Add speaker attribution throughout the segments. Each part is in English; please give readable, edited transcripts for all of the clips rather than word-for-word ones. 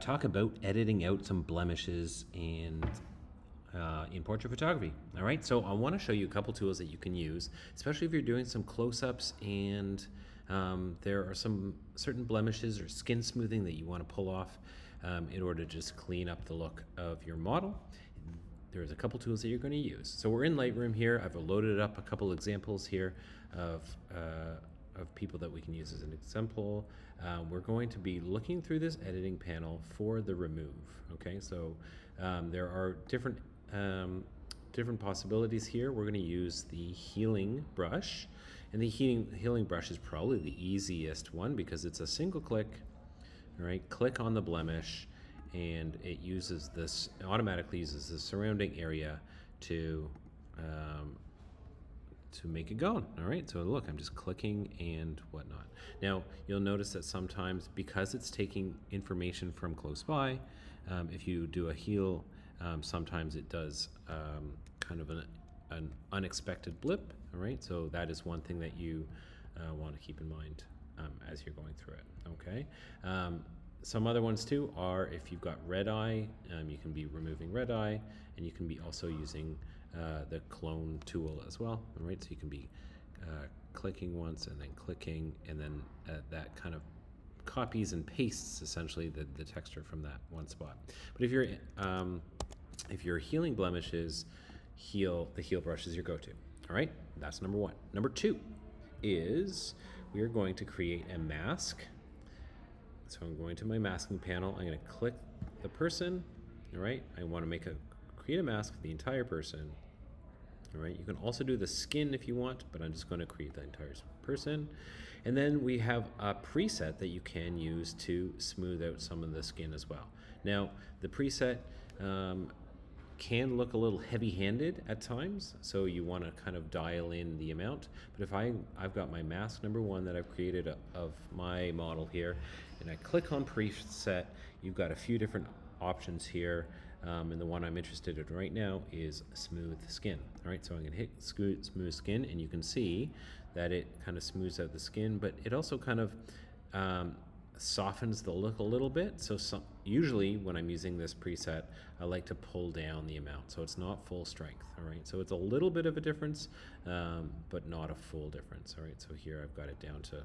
Speaker 1: talk about editing out some blemishes and in portrait photography. All right, so I want to show you a couple tools that you can use, especially if you're doing some close-ups and there are some certain blemishes or skin smoothing that you want to pull off in order to just clean up the look of your model. There's a couple tools that you're going to use. So we're in Lightroom here. I've loaded up a couple examples here of people that we can use as an example. We're going to be looking through this editing panel for the remove. Okay, so there are different possibilities here. We're going to use the healing brush, and the healing brush is probably the easiest one because it's a single click. All right, click on the blemish, and it uses this, automatically uses the surrounding area to make it gone. All right, so look, I'm just clicking and whatnot. Now, you'll notice that sometimes, because it's taking information from close by, if you do a heal, sometimes it does kind of an unexpected blip. All right, so that is one thing that you want to keep in mind as you're going through it. Okay. Some other ones too are if you've got red eye, you can be removing red eye, and you can be also using the clone tool as well. All right, so you can be clicking once and then clicking, and then that kind of copies and pastes essentially the texture from that one spot. But if you're healing blemishes, the heal brush is your go-to. All right, that's number one. Number two is we are going to create a mask. So I'm going to my masking panel. I'm going to click the person. All right, I want to create a mask for the entire person. All right, you can also do the skin if you want, but I'm just going to create the entire person. And then we have a preset that you can use to smooth out some of the skin as well. Now, the preset can look a little heavy-handed at times, so you want to kind of dial in the amount. But if I've got my mask number one that I've created of my model here, and I click on preset, you've got a few different options here, and the one I'm interested in right now is smooth skin. All right, so I'm going to hit smooth skin, and you can see that it kind of smooths out the skin, but it also kind of softens the look a little bit. So usually when I'm using this preset, I like to pull down the amount so it's not full strength. All right, so it's a little bit of a difference, but not a full difference. All right, so here I've got it down to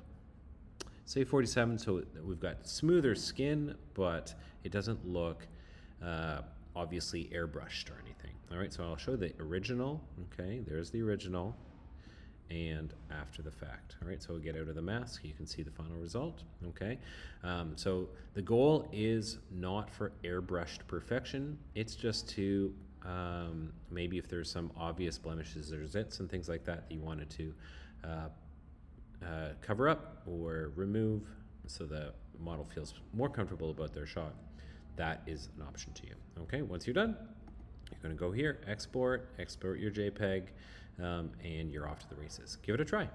Speaker 1: say 47, so we've got smoother skin, but it doesn't look obviously airbrushed or anything. All right, so I'll show the original. Okay, there's the original and after the fact. All right, so we'll get out of the mask, you can see the final result. Okay, so the goal is not for airbrushed perfection, it's just to maybe if there's some obvious blemishes or zits and things like that that you wanted to cover up or remove so the model feels more comfortable about their shot, that is an option to you. Okay, once you're done, you're going to go here, export your JPEG, and you're off to the races. Give it a try.